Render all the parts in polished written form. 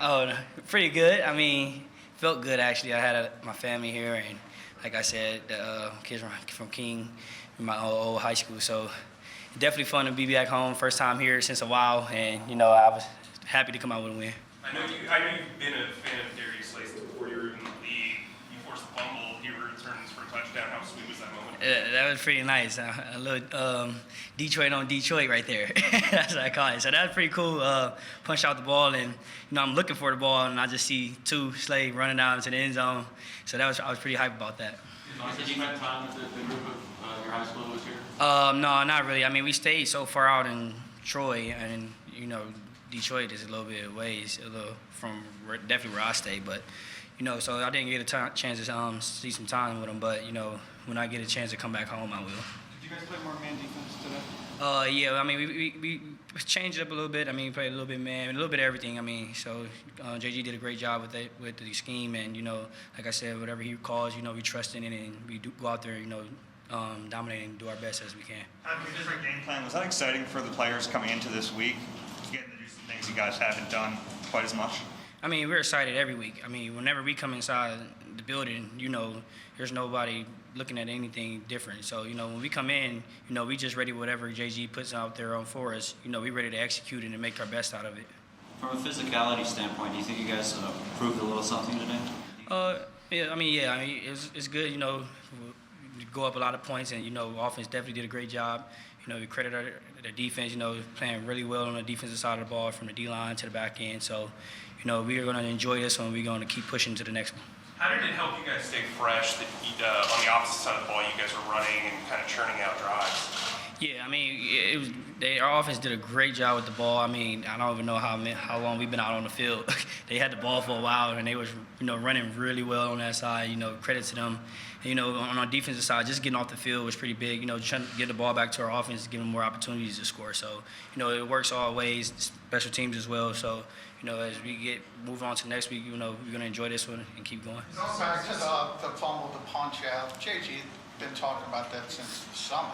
Oh, pretty good. I mean, felt good actually. I had my family here, and like I said, the kids from King, in my old high school. So definitely fun to be back home. First time here since a while, and I was happy to come out with a win. I know you've been a fan of Darius Slay's before you were in the league. You forced a fumble. He returns for a touchdown. How sweet was that moment? That was pretty nice. A little Detroit on Detroit right there. That's what I call it. So that was pretty cool. Punched out the ball, and I'm looking for the ball, and I just see Slay running down into the end zone. So I was pretty hyped about that. Did you spend time with the group of your high school who was here? No, not really. I mean, we stayed so far out in Troy, and Detroit is a little bit ways, from definitely where I stay, but so I didn't get a chance to see some time with them. But when I get a chance to come back home, I will. Did you guys play more man defense today? Yeah. I mean, we changed it up a little bit. I mean, we played a little bit man, a little bit of everything. I mean, so JG did a great job with the scheme, and like I said, whatever he calls, we trust in it, and we do go out there, dominate and do our best as we can. Having a different game plan, was that exciting for the players coming into this week? Getting to do some things you guys haven't done quite as much? I mean, we're excited every week. I mean, whenever we come inside the building, there's nobody looking at anything different. So, when we come in, we just ready whatever JG puts out there for us. We ready to execute it and make our best out of it. From a physicality standpoint, do you think you guys proved a little something today? Yeah. I mean, it's good. We go up a lot of points, and offense definitely did a great job. We credit the defense. Playing really well on the defensive side of the ball, from the D line to the back end. So, we are going to enjoy this one. We're going to keep pushing to the next one. How did it help you guys stay fresh that on the opposite side of the ball you guys were running and kind of churning out drives? Yeah, I mean, our offense did a great job with the ball. I mean, I don't even know how long we've been out on the field. They had the ball for a while, and they was running really well on that side. Credit to them. And, on our defensive side, just getting off the field was pretty big. Trying to get the ball back to our offense, give them more opportunities to score. So, it works all ways, special teams as well. So, as we move on to next week, we're going to enjoy this one and keep going. Back to the fumble, the punch out. JG been talking about that since the summer,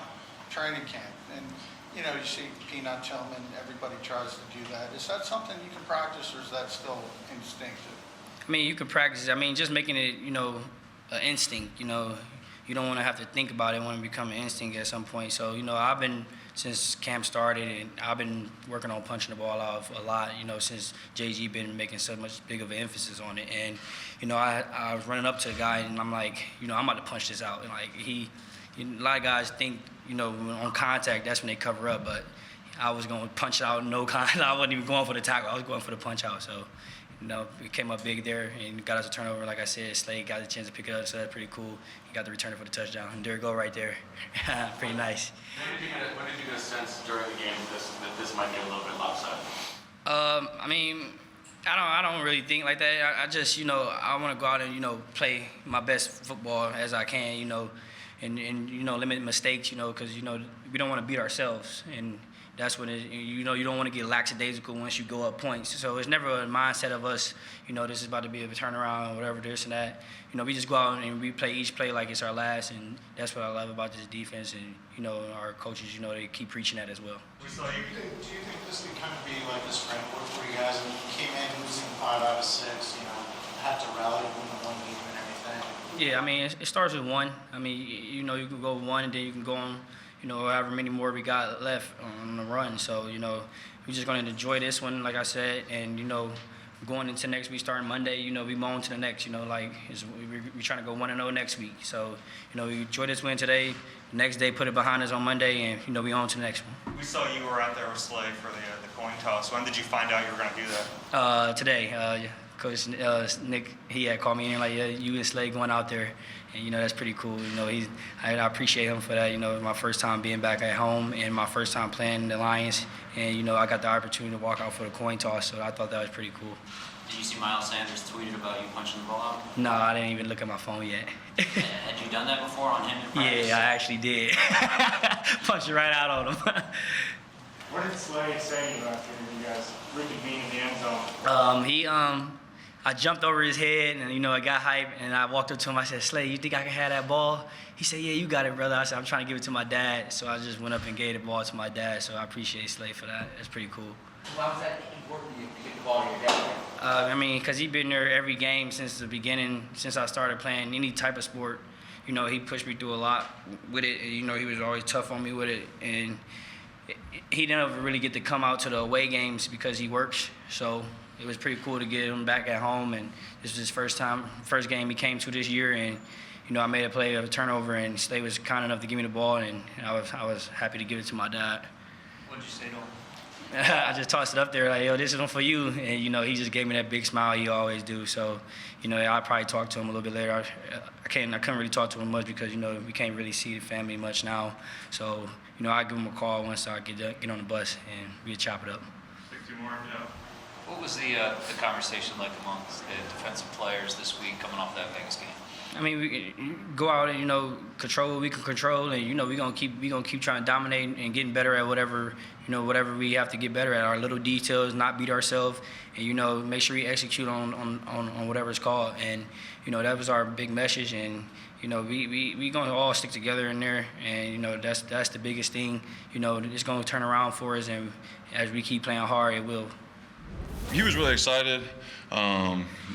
training camp. And, you see Peanut Tillman, everybody tries to do that. Is that something you can practice, or is that still instinctive? I mean, you can practice. I mean, just making it, an instinct. You don't want to have to think about it. Want to become an instinct at some point. So, I've been, since camp started, and I've been working on punching the ball out a lot, since JG been making so much big of an emphasis on it. And, I was running up to the guy, and I'm like, I'm about to punch this out. And, like, a lot of guys think, on contact, that's when they cover up. But I was going to punch out, no contact. I wasn't even going for the tackle. I was going for the punch out. So, it came up big there and got us a turnover. Like I said, Slade got a chance to pick it up, so that's pretty cool. He got the returner for the touchdown. And there you go right there. Pretty nice. When did you get a sense during the game that this might be a little bit lopsided? I mean, I don't really think like that. I just, I want to go out and, play my best football as I can, and limit mistakes, because, we don't want to beat ourselves. And that's when you don't want to get lackadaisical once you go up points. So it's never a mindset of us, this is about to be a turnaround, whatever, this and that. We just go out and we play each play like it's our last, and that's what I love about this defense. And, our coaches, they keep preaching that as well. Do you think this can kind of be like this framework for you guys? Came in losing 5 out of 6, had to rally, win the one game and everything? Yeah, I mean, it starts with one. I mean, you can go one, and then you can go on, however many more we got left on the run. So, we're just going to enjoy this one, like I said, and, going into next week, starting Monday, we move on to the next, we're trying to go 1-0 next week. So, we enjoy this win today. Next day, put it behind us on Monday, and, we on to the next one. We saw you were out there with Slay for the coin toss. When did you find out you were going to do that? Today. Coach Nick, he had called me in like, yeah, you and Slade going out there, and that's pretty cool. I appreciate him for that. It was my first time being back at home and my first time playing the Lions, and I got the opportunity to walk out for the coin toss, so I thought that was pretty cool. Did you see Miles Sanders tweeted about you punching the ball out? No, I didn't even look at my phone yet. Had you done that before on him in practice? Yeah, I actually did. Punched it right out on him. What did Slade say to you after you guys reconvened in the end zone? I jumped over his head, and, I got hyped, and I walked up to him. I said, Slade, you think I can have that ball? He said, yeah, you got it, brother. I said, I'm trying to give it to my dad. So I just went up and gave the ball to my dad. So I appreciate Slade for that. That's pretty cool. Why was that important to you to get the ball to your dad? I mean, because he's been there every game since the beginning, since I started playing any type of sport. You know, he pushed me through a lot with it. You know, he was always tough on me with it. And he didn't ever really get to come out to the away games because he works. So it was pretty cool to get him back at home. And this was his first game he came to this year. And, you know, I made a play of a turnover, and Slade was kind enough to give me the ball, and I was happy to give it to my dad. What did you say to him? I just tossed it up there like, yo, this is one for you. And, you know, he just gave me that big smile he always do. So, you know, I'll probably talk to him a little bit later. I couldn't really talk to him much because, you know, we can't really see the family much now. So, you know, I'll give him a call once I get on the bus, and we'll chop it up. Take 2 more, yeah. What was the conversation like amongst the defensive players this week coming off that Vegas game? I mean, we go out and, you know, control what we can control, and, you know, we're gonna keep trying to dominate and getting better at whatever we have to get better at. Our little details, not beat ourselves, and, you know, make sure we execute on whatever it's called. And, you know, that was our big message. And, you know, we gonna all stick together in there, and, you know, that's the biggest thing. You know, it's gonna turn around for us, and as we keep playing hard, it will. He was really excited.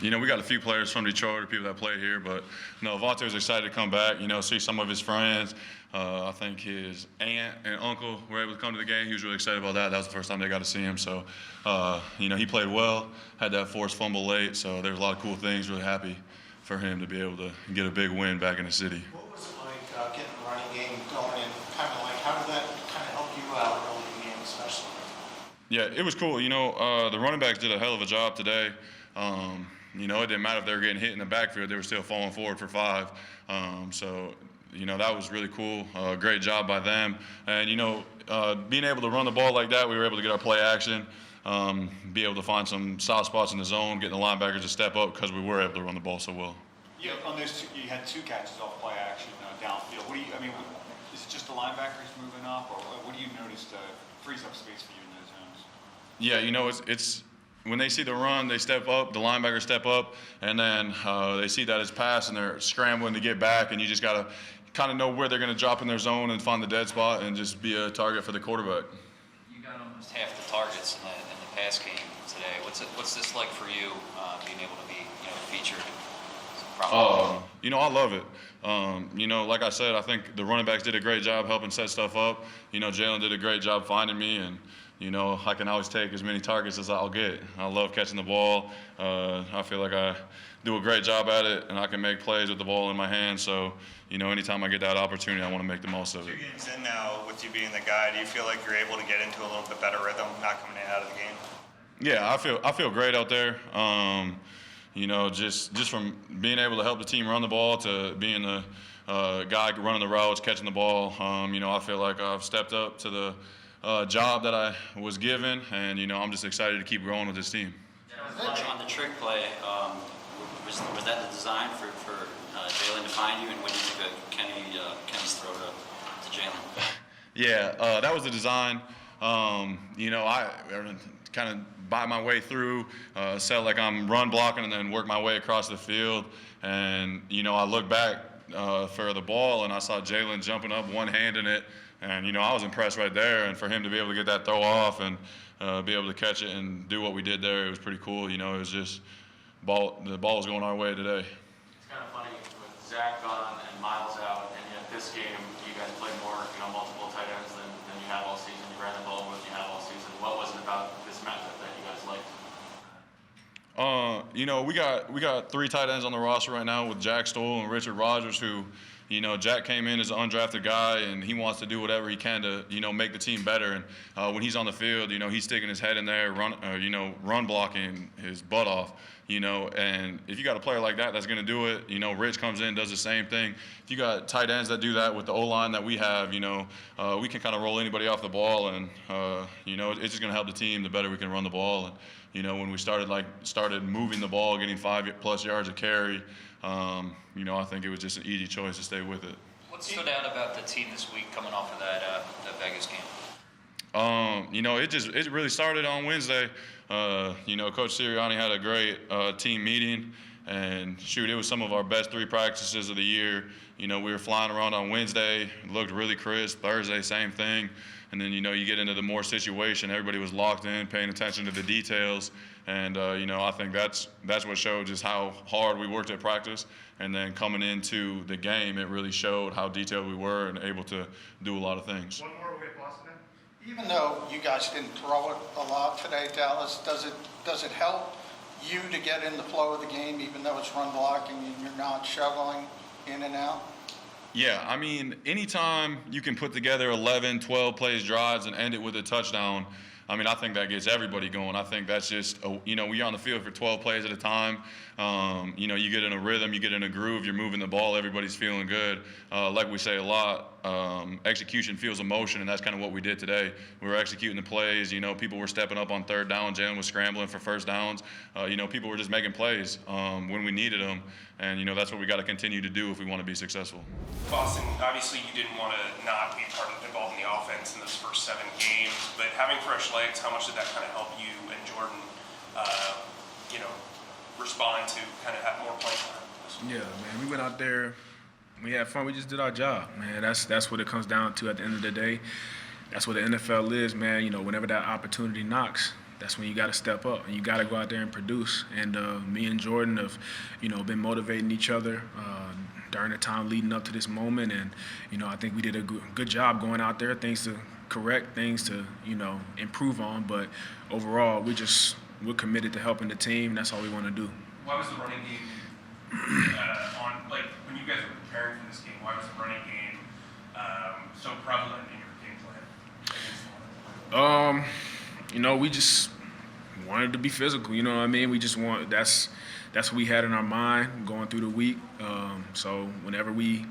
You know, we got a few players from Detroit, or people that played here, but Avonte was excited to come back. You know, see some of his friends. I think his aunt and uncle were able to come to the game. He was really excited about that. That was the first time they got to see him. So, you know, he played well. Had that forced fumble late. So there was a lot of cool things. Really happy for him to be able to get a big win back in the city. What was it like getting the running game going, and kind of like how did that kind of help you out early in the game, especially? Yeah, it was cool. You know, the running backs did a hell of a job today. You know, it didn't matter if they were getting hit in the backfield; they were still falling forward for 5. So, you know, that was really cool. Great job by them. And, you know, being able to run the ball like that, we were able to get our play action, be able to find some soft spots in the zone, getting the linebackers to step up because we were able to run the ball so well. Yeah, on those you had 2 catches off play action downfield. Is it just the linebackers moving up, or what do you notice frees up space for you in those zones? Yeah, you know, it's when they see the run, they step up, the linebackers step up, and then they see that it's pass, and they're scrambling to get back, and you just got to kind of know where they're going to drop in their zone and find the dead spot and just be a target for the quarterback. You got almost half the targets in the pass game today. What's this like for you, being able to be, you know, featured? You know, I love it. You know, like I said, I think the running backs did a great job helping set stuff up. You know, Jalen did a great job finding me, and, you know, I can always take as many targets as I'll get. I love catching the ball. I feel like I do a great job at it, and I can make plays with the ball in my hand. So, you know, anytime I get that opportunity, I want to make the most of it. 2 games in now, with you being the guy, do you feel like you're able to get into a little bit better rhythm, not coming in and out of the game? Yeah, I feel great out there. You know, just from being able to help the team run the ball to being the guy running the routes, catching the ball. You know, I feel like I've stepped up to the job that I was given, and, you know, I'm just excited to keep growing with this team. On the trick play, was that the design for Jalen to find you, and when you took Kenny's throw to Jalen? Yeah, that was the design. You know, I kind of buy my way through, set like I'm run blocking, and then work my way across the field. And, you know, I look back for the ball, and I saw Jalen jumping up, one-handing it. And, you know, I was impressed right there. And for him to be able to get that throw off and be able to catch it and do what we did there, it was pretty cool. You know, it was just the ball was going our way today. It's kind of funny with Zach gone and Miles out, and yet this game you guys played more, you know, multiple tight ends than you have all season. You ran the ball more than you have all season. What was it about this matchup that you guys liked? You know, we got 3 tight ends on the roster right now with Jack Stoll and Richard Rogers, who, you know, Jack came in as an undrafted guy, and he wants to do whatever he can to, you know, make the team better. And when he's on the field, you know, he's sticking his head in there, run blocking his butt off, you know. And if you got a player like that that's going to do it, you know, Rich comes in, does the same thing. If you got tight ends that do that with the O-line that we have, you know, we can kind of roll anybody off the ball, and, you know, it's just going to help the team the better we can run the ball. And, you know, when we started moving the ball, getting 5+ yards a carry, you know, I think it was just an easy choice to stay with it. What stood out about the team this week coming off of that Vegas game? You know, it really started on Wednesday. You know, Coach Sirianni had a great team meeting, And shoot, it was some of our best 3 practices of the year. You know, we were flying around on Wednesday, looked really crisp. Thursday, same thing. And then, you know, you get into the more situation. Everybody was locked in, paying attention to the details. And, you know, I think that's what showed just how hard we worked at practice. And then coming into the game, it really showed how detailed we were and able to do a lot of things. One more, we'll get Boston in. Even though you guys didn't throw it a lot today, Dallas, does it help you to get in the flow of the game, even though it's run blocking and you're not shoveling in and out? Yeah, I mean, anytime you can put together 11, 12 plays drives and end it with a touchdown, I mean, I think that gets everybody going. I think that's just, you know, when you're on the field for 12 plays at a time, you know, you get in a rhythm, you get in a groove, you're moving the ball, everybody's feeling good. Like we say a lot, execution fuels emotion, and that's kind of what we did today. We were executing the plays. You know, people were stepping up on 3rd down. Jalen was scrambling for 1st downs. You know, people were just making plays when we needed them. And, you know, that's what we got to continue to do if we want to be successful. Boston, obviously you didn't want to not be involved in the offense in those first 7 games, but having fresh legs, how much did that kind of help you and Jordan, you know, respond to kind of have more playing time? Yeah, man, we went out there, we had fun, we just did our job, man. That's what it comes down to at the end of the day. That's what the NFL is, man. You know, whenever that opportunity knocks, that's when you got to step up and you got to go out there and produce. And me and Jordan have, you know, been motivating each other during the time leading up to this moment. And, you know, I think we did a good job going out there, things to correct, things to, you know, improve on. But overall, we're committed to helping the team, and that's all we want to do. Why was the running game when you guys were preparing for this game, why was the running game so prevalent in your game plan? You know, we just wanted to be physical. You know what I mean? We just that's what we had in our mind going through the week. So whenever we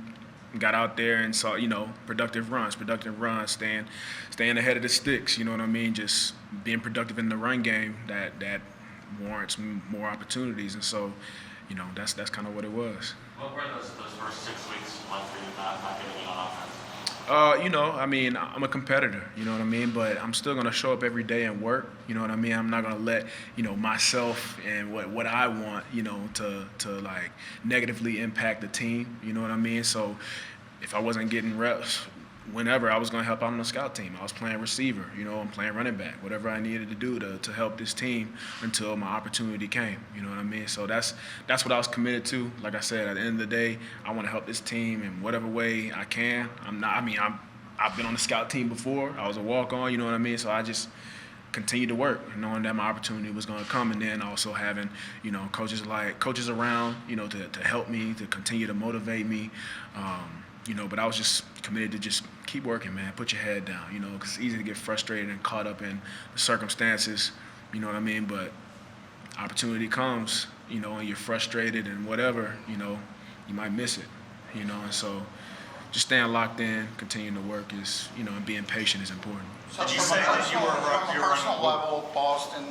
got out there and saw, you know, productive runs, staying ahead of the sticks. You know what I mean? Just being productive in the run game that warrants more opportunities. And so, you know, that's kind of what it was. What were those first 6 weeks like for you not getting it on offense? You know, I mean, I'm a competitor, you know what I mean? But I'm still going to show up every day and work, you know what I mean? I'm not going to let, you know, myself and what I want, you know, to like negatively impact the team, you know what I mean? So if I wasn't getting reps, whenever I was going to help out on the scout team, I was playing receiver, you know, I'm playing running back, whatever I needed to do to help this team until my opportunity came, you know what I mean? So that's what I was committed to. Like I said, at the end of the day, I want to help this team in whatever way I can. I've been on the scout team before. I was a walk-on, you know what I mean? So I just continue to work, knowing that my opportunity was going to come, and then also having, you know, coaches around, you know, to help me, to continue to motivate me. You know, but I was just committed to just keep working, man. Put your head down, you know, because it's easy to get frustrated and caught up in the circumstances, you know what I mean? But opportunity comes, you know, and you're frustrated and whatever, you know, you might miss it, you know. And so just staying locked in, continuing to work is, you know, and being patient is important. So Did you from say a that you were personal level, Boston,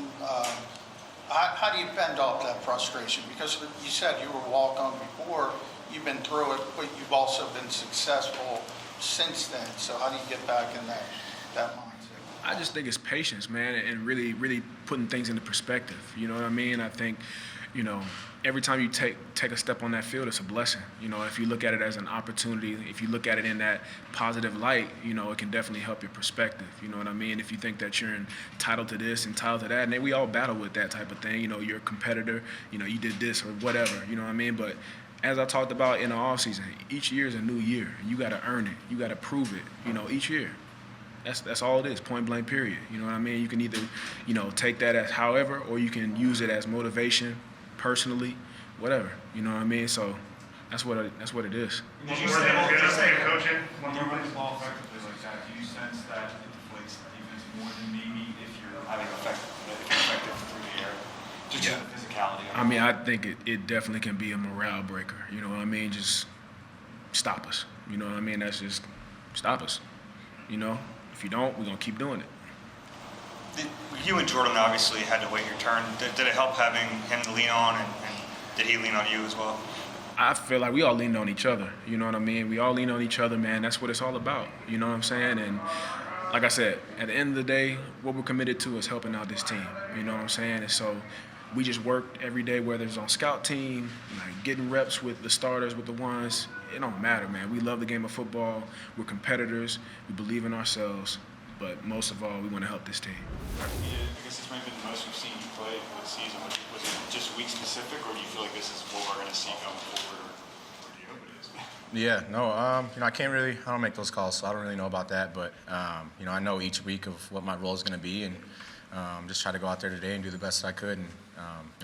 how do you fend off that frustration? Because you said you were walk-on before, you've been through it, but you've also been successful since then. So how do you get back in that mindset? I just think it's patience, man, and really, really putting things into perspective. You know what I mean? I think, you know, every time you take a step on that field, it's a blessing. You know, if you look at it as an opportunity, if you look at it in that positive light, you know, it can definitely help your perspective. You know what I mean? If you think that you're entitled to this, entitled to that, and then we all battle with that type of thing. You know, you're a competitor, you know, you did this or whatever, you know what I mean? But as I talked about in the offseason, each year is a new year. You got to earn it. You got to prove it, you know, each year. That's all it is, point blank, period. You know what I mean? You can either, you know, take that as however, or you can use it as motivation, personally, whatever. You know what I mean? So that's what it is. Did you say coaching? When you're running the ball effectively like that, do you sense that it deflates the defense more than maybe if you're having effective through the air? Just the physicality. I mean, I think it definitely can be a morale breaker. You know what I mean? Just stop us. You know what I mean? That's just stop us. You know? If you don't, we're going to keep doing it. You and Jordan obviously had to wait your turn. Did it help having him to lean on, and did he lean on you as well? I feel like we all leaned on each other. You know what I mean? We all lean on each other, man. That's what it's all about. You know what I'm saying? And like I said, at the end of the day, what we're committed to is helping out this team. You know what I'm saying? And so we just worked every day, whether it's on scout team, like getting reps with the starters, with the ones. It don't matter, man. We love the game of football. We're competitors. We believe in ourselves. But most of all, we want to help this team. Yeah, I guess this might have been the most we've seen you play this season. Was it just week specific, or do you feel like this is what we're going to see going forward, or do you hope it is? Yeah, no, I don't make those calls, so I don't really know about that. But, I know each week of what my role is going to be, and just try to go out there today and do the best I could. And,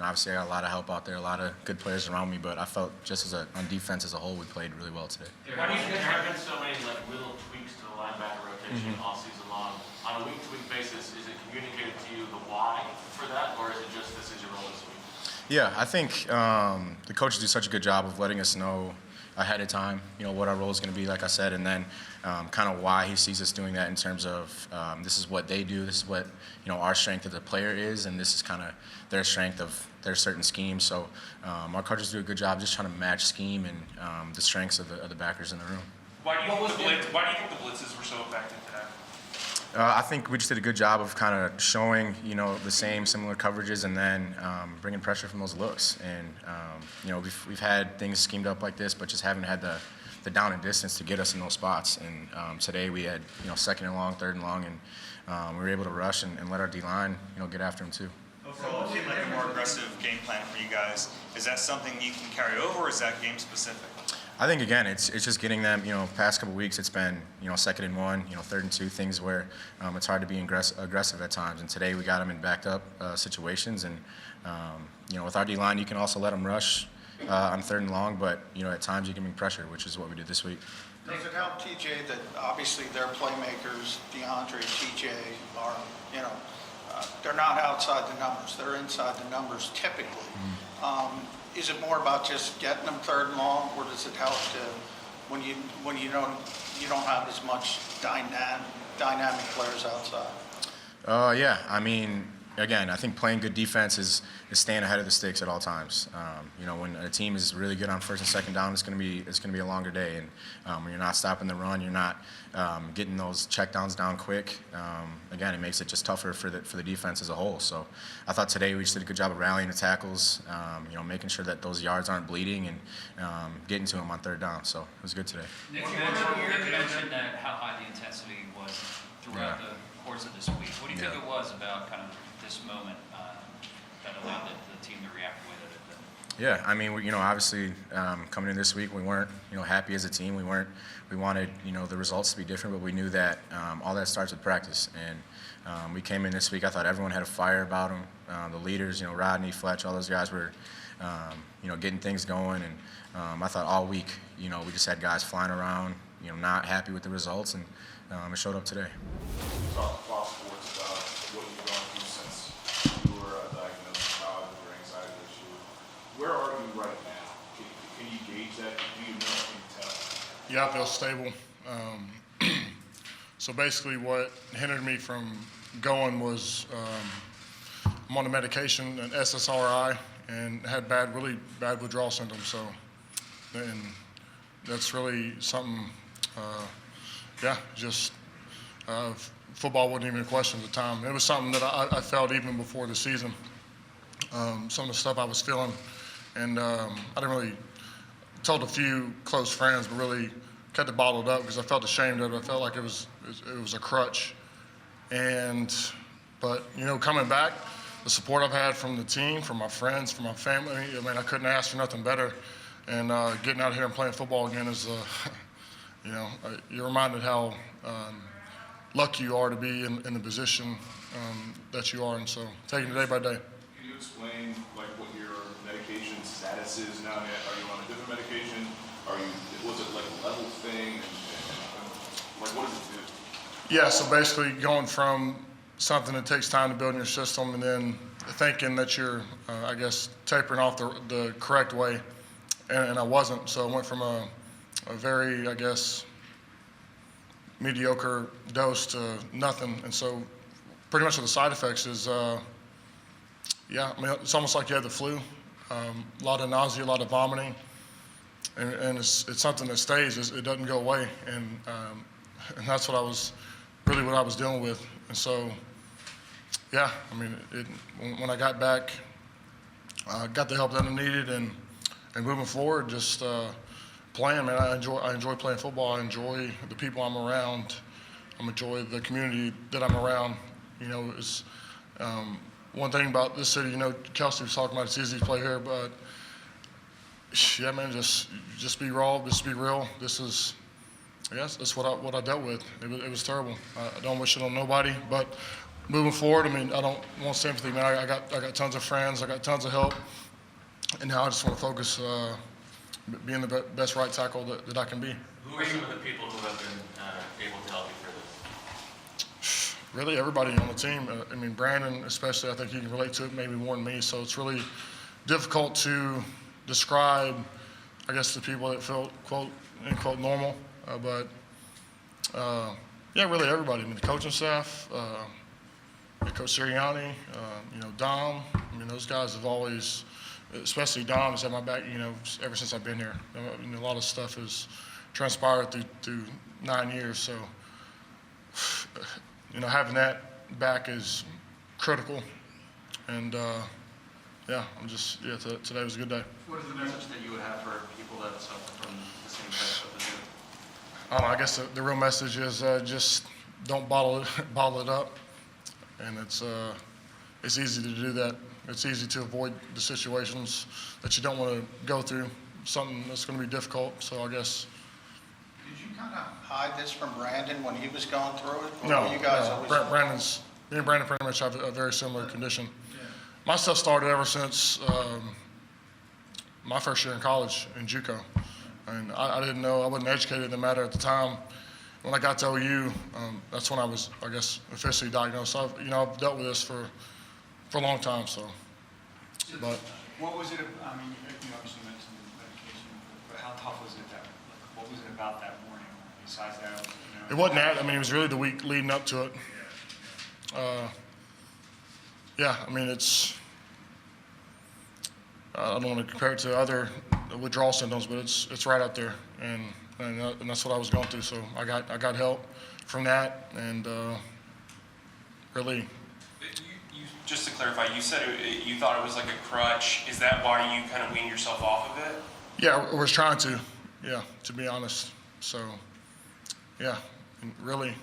obviously I got a lot of help out there, a lot of good players around me, but I felt just on defense as a whole, we played really well today. Why do you think there have been so many little tweaks to the linebacker rotation all season long? On a week-to-week basis, is it communicated to you the why for that, or is it just this is your role this week? Yeah, I think the coaches do such a good job of letting us know ahead of time, what our role is going to be, like I said, and then kind of why he sees us doing that in terms of this is what they do, this is what our strength of the player is, and this is kind of their strength of their certain scheme. So our coaches do a good job just trying to match scheme and the strengths of the backers in the room. Why do you think the blitzes were so effective today? I think we just did a good job of kind of showing, the similar coverages, and then bringing pressure from those looks. And we've had things schemed up like this, but just haven't had the down and distance to get us in those spots. And today we had, second and long, third and long, and we were able to rush and let our D-line, get after them too. Overall, it seemed like a more aggressive game plan for you guys. Is that something you can carry over, or is that game specific? I think, again, it's just getting them, past couple weeks it's been, second and one, third and two, things where it's hard to be aggressive at times. And today we got them in backed up situations. And, with our D-line, you can also let them rush on third and long, but, at times you can bring pressure, which is what we did this week. Does it help, TJ, that obviously their playmakers, DeAndre, TJ, are, they're not outside the numbers. They're inside the numbers typically. Is it more about just getting them third and long, or does it help to when you don't have as much dynamic players outside? Yeah, I mean, again, I think playing good defense is staying ahead of the sticks at all times. When a team is really good on first and second down, it's going to be a longer day. And when you're not stopping the run, you're not getting those checkdowns down quick. Again, it makes it just tougher for the defense as a whole. So I thought today we just did a good job of rallying the tackles, making sure that those yards aren't bleeding and getting to them on third down. So it was good today. Nick, you mentioned that how high the intensity was throughout the course of this week. What do you think it was about kind of this moment that allowed the team to react the way that it did? Yeah, I mean, obviously coming in this week, we weren't, happy as a team. We wanted, the results to be different, but we knew that all that starts with practice. And we came in this week, I thought everyone had a fire about them. The leaders, Rodney, Fletch, all those guys were, getting things going. And I thought all week, we just had guys flying around, not happy with the results, and it showed up today. Talk about sports, what you've gone through since you were diagnosed with college with your anxiety issue. Where are you right now? Can you gauge that? Do you know? Can you tell? Yeah, I feel stable. So basically what hindered me from going was I'm on a medication, an SSRI, and had really bad withdrawal symptoms. So, and that's really something, football wasn't even a question at the time. It was something that I felt even before the season, some of the stuff I was feeling. And I didn't really, told a few close friends, but really kept it bottled up because I felt ashamed of it. I felt like it was a crutch. But coming back, the support I've had from the team, from my friends, from my family, I mean, I couldn't ask for nothing better. And getting out here and playing football again is, you're reminded how lucky you are to be in the position that you are. And so taking it day by day. Can you explain what your medication status is now? Are you on a different medication? Was it like a level thing? And what does it do? Yeah, so basically going from something that takes time to build in your system and then thinking that you're, tapering off the correct way, and I wasn't. So I went from a very, mediocre dose to nothing. And so pretty much the side effects is, it's almost like you have the flu, a lot of nausea, a lot of vomiting, and it's something that stays. It doesn't go away, and that's what I was dealing with. And so, when I got back got the help that I needed, and moving forward, just playing, man. I enjoy playing football. I enjoy the people I'm around. I enjoy the community that I'm around. You know, it's one thing about this city. You know, Kelsey was talking about it's easy to play here, but yeah, man, just be raw, just be real. This is, yes, that's what I dealt with. It was terrible. I don't wish it on nobody, but moving forward, I mean, I don't want to say anything, man. I got tons of friends, I got tons of help, and now I just want to focus being the best right tackle that I can be. Who are some of the people who have been able to help you for this? Really, everybody on the team. I mean, Brandon especially, I think he can relate to it maybe more than me. So it's really difficult to describe, I guess, the people that felt quote unquote normal. Yeah, really everybody. I mean, the coaching staff, Coach Sirianni, you know, Dom. I mean, those guys have always, especially Dom, has had my back, you know, ever since I've been here. I mean, a lot of stuff has transpired through 9 years. So, you know, having that back is critical. And, yeah, today was a good day. What is the message that you would have for people that suffer from the same type of disease? I guess the real message is just don't bottle it up. And it's easy to do that. It's easy to avoid the situations that you don't want to go through, something that's going to be difficult. So I guess. Did you kind of hide this from Brandon when he was going through it? Or No, were you guys no. always Me and Brandon pretty much have a very similar condition. My stuff started ever since my first year in college in JUCO. And I didn't know, I wasn't educated in the matter at the time. When I got to OU, that's when I was, I guess, officially diagnosed. So I've dealt with this for a long time. So, but what was it? I mean, you obviously mentioned the medication, but how tough was it? What was it about that morning? Besides that, you know, it wasn't that. I mean, it was really the week leading up to it. Yeah, I mean, I don't want to compare it to other withdrawal symptoms, but it's right up there, and that's what I was going through. So I got help from that, and really. Just to clarify, you said you thought it was like a crutch. Is that why you kind of weaned yourself off of it? Yeah, I was trying to. Yeah, to be honest. So, yeah, and really,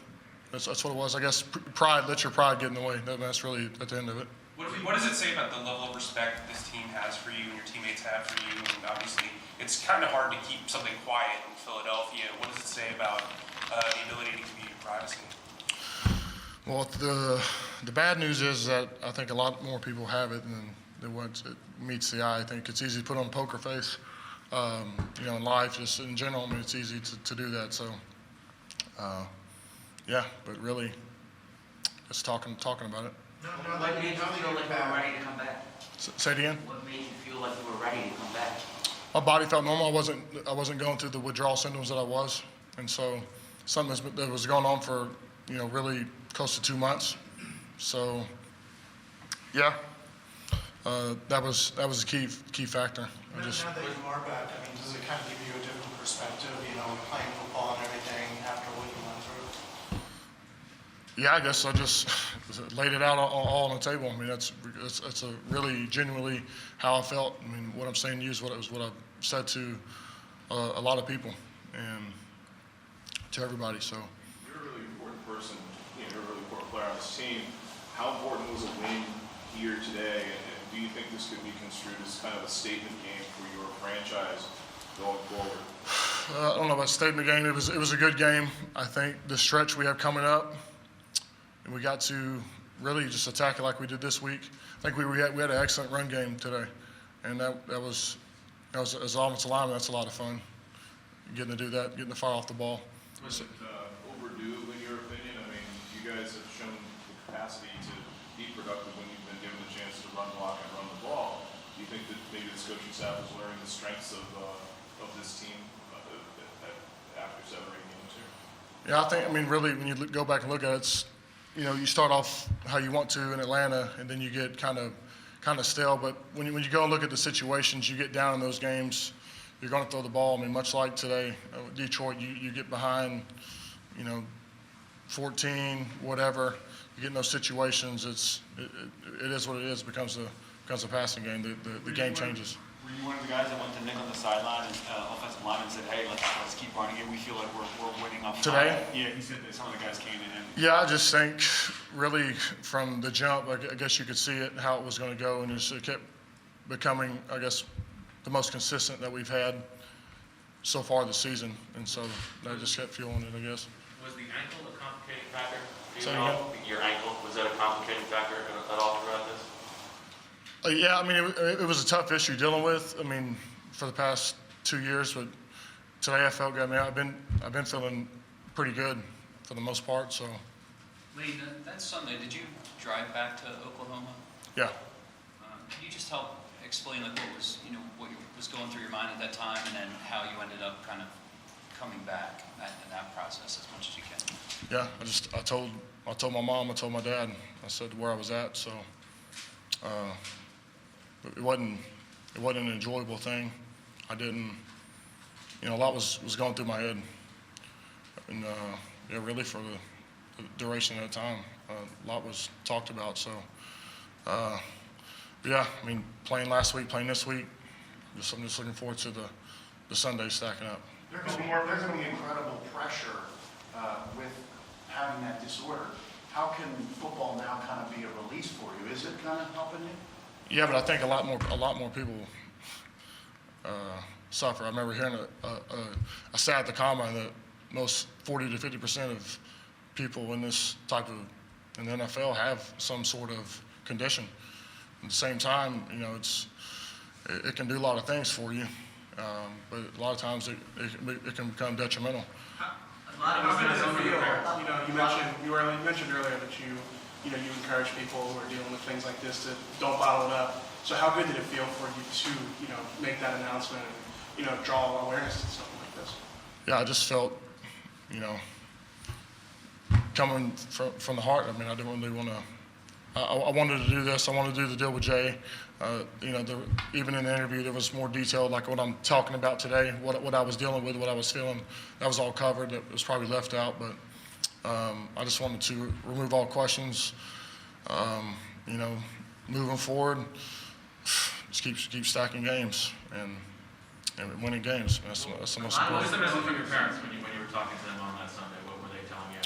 that's what it was. I guess pride, let your pride get in the way. That's really at the end of it. What does it say about the level of respect this team has for you and your teammates have for you? And obviously, it's kind of hard to keep something quiet in Philadelphia. What does it say about the ability to keep your privacy? Well, the bad news is that I think a lot more people have it than what it meets the eye. I think it's easy to put on a poker face. You know, in life, just in general, I mean, it's easy to do that. So, yeah, but really, just talking about it. What made you feel like you were ready to come back? Say it again. What made you feel like you were ready to come back? My body felt normal. I wasn't going through the withdrawal symptoms that I was, and so something that was going on for, you know, really close to 2 months. So, yeah, that was a key factor. Now that you are back, I mean, does it kind of give you a different perspective, you know, playing football and everything after what you went through? Yeah, I guess I just laid it out all on the table. I mean, that's a really genuinely how I felt. I mean, what I'm saying to you is what I've said to a lot of people and to everybody. So. You're a really important person. You're a really important player on this team. How important was a win here today? And do you think this could be construed as kind of a statement game for your franchise going forward? I don't know about statement game. It was a good game. I think the stretch we have coming up, and we got to really just attack it like we did this week. I think we had an excellent run game today, and that was as offensive lineman, that's a lot of fun. Getting to do that, getting the fire off the ball. Was it overdue in your opinion? I mean, you guys have shown the capacity to be productive when you've been given the chance to run, block, and run the ball. Do you think that maybe this coaching staff is learning the strengths of this team after 7 or 8 games here? Yeah, I mean, really, when you go back and look at it, you know, you start off how you want to in Atlanta, and then you get kind of stale. But when you go and look at the situations, you get down in those games, you're going to throw the ball. I mean, much like today, Detroit, you get behind, you know, 14, whatever. You get in those situations, it is what it is. It becomes becomes a passing game, the game changes. Were you one of the guys that went to Nick on the sideline and offensive line and said, hey, let's keep running it. We feel like we're winning off Today? Yeah, he said that some of the guys came in and Yeah, I just think really from the jump, I guess you could see it, how it was going to go, and it kept becoming, I guess, the most consistent that we've had so far this season. And so I just kept fueling it, I guess. Was the ankle a complicating factor? Say again? Your ankle, was that a complicating factor at all throughout this? Yeah, I mean, it was a tough issue dealing with. I mean, for the past 2 years, but today I felt good. I mean, I've been feeling pretty good for the most part. So. Lee, that Sunday, did you drive back to Oklahoma? Yeah. Can you just help explain like what was was going through your mind at that time, and then how you ended up kind of coming back in that process as much as you can? Yeah, I told my mom, I told my dad, I said where I was at. So. It wasn't an enjoyable thing. I didn't, a lot was going through my head. And, yeah, really for the duration of the time, a lot was talked about. So, yeah, I mean, playing last week, playing this week, I'm just looking forward to the Sunday stacking up. There's going to be incredible pressure with having that disorder. How can football now kind of be a release for you? Is it kind of helping you? Yeah, but I think a lot more people suffer. I remember hearing a stat at the combine that most 40 to 50% of people in this type of in the NFL have some sort of condition. At the same time, it can do a lot of things for you, but a lot of times it can become detrimental. How good does it feel? You mentioned earlier that you encourage people who are dealing with things like this to don't bottle it up. So how good did it feel for you to, make that announcement and, draw awareness to something like this? Yeah, I just felt, coming from the heart. I mean, I didn't really want to. I wanted to do this. I wanted to do the deal with Jay. Even in the interview, there was more detail, like what I'm talking about today, what I was dealing with, what I was feeling. That was all covered. That was probably left out, but I just wanted to remove all questions. Moving forward, just keep stacking games and winning games. That's the most important. What was the message from your parents when you were talking to them on that Sunday? What were they telling you?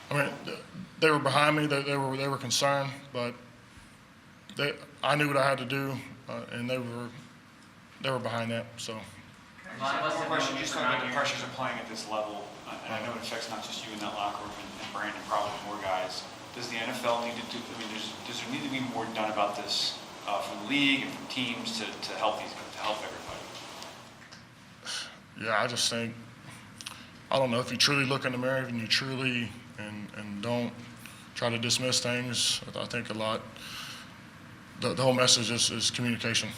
I mean, they were behind me. They were concerned, but I knew what I had to do, and they were behind that. So. One question, just talking about the pressures of playing at this level, and I know it affects not just you in that locker room and Brandon, probably more guys. Does the NFL need to do, does there need to be more done about this from the league and from teams to help everybody? Yeah, I just think, I don't know, if you truly look in the mirror and you truly and don't try to dismiss things, I think a lot, the whole message is communication.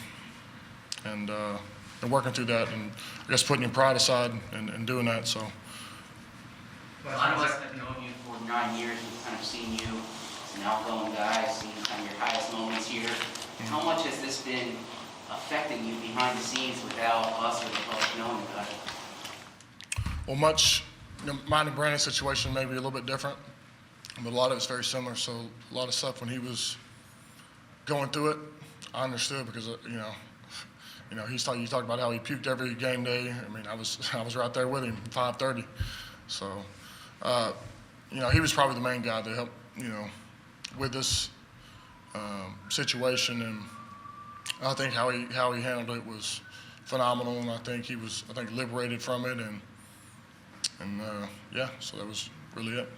And working through that, and I guess putting your pride aside and doing that. So. A lot of us have known you for 9 years. We've kind of seen you as an outgoing guy, seen kind of your highest moments here. How much has this been affecting you behind the scenes without us or the public knowing about it? Well, mine and Brandon's situation may be a little bit different, but a lot of it's very similar. So a lot of stuff when he was going through it, I understood because you talked about how he puked every game day. I mean, I was right there with him, 5:30. So, he was probably the main guy to help, with this situation. And I think how he handled it was phenomenal. And I think he was liberated from it. And yeah, so that was really it.